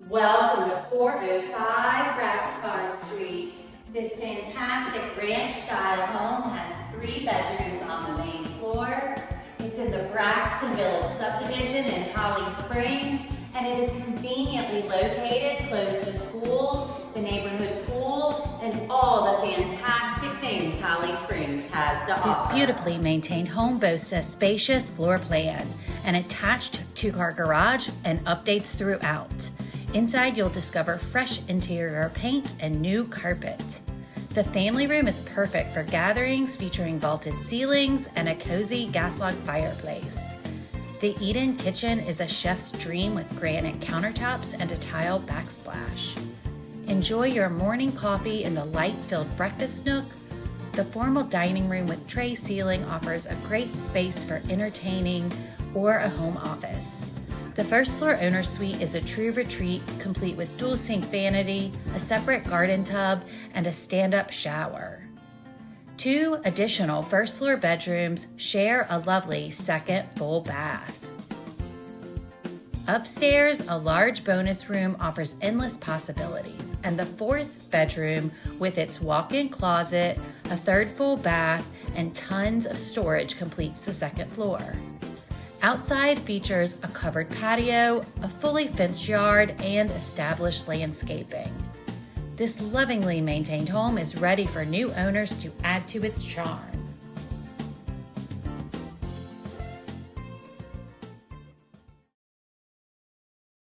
Welcome to 405 Braxcarr Street. This fantastic ranch-style home has 3 bedrooms on the main floor. It's in the Braxton Village subdivision in Raleigh Springs, and it is conveniently located close to schools, the neighborhood pool, and all the fantastic things Raleigh Springs has to offer. This beautifully maintained home boasts a spacious floor plan, an attached 2-car garage, and updates throughout. Inside, you'll discover fresh interior paint and new carpet. The family room is perfect for gatherings featuring vaulted ceilings and a cozy gas-log fireplace. The eat-in kitchen is a chef's dream with granite countertops and a tile backsplash. Enjoy your morning coffee in the light-filled breakfast nook. The formal dining room with tray ceiling offers a great space for entertaining or a home office. The first floor owner suite is a true retreat, complete with dual sink vanity, a separate garden tub, and a stand-up shower. 2 additional first floor bedrooms share a lovely second full bath. Upstairs, a large bonus room offers endless possibilities, and the 4th bedroom, with its walk-in closet, a 3rd full bath, and tons of storage, completes the 2nd floor. Outside features a covered patio, a fully fenced yard, and established landscaping. This lovingly maintained home is ready for new owners to add to its charm.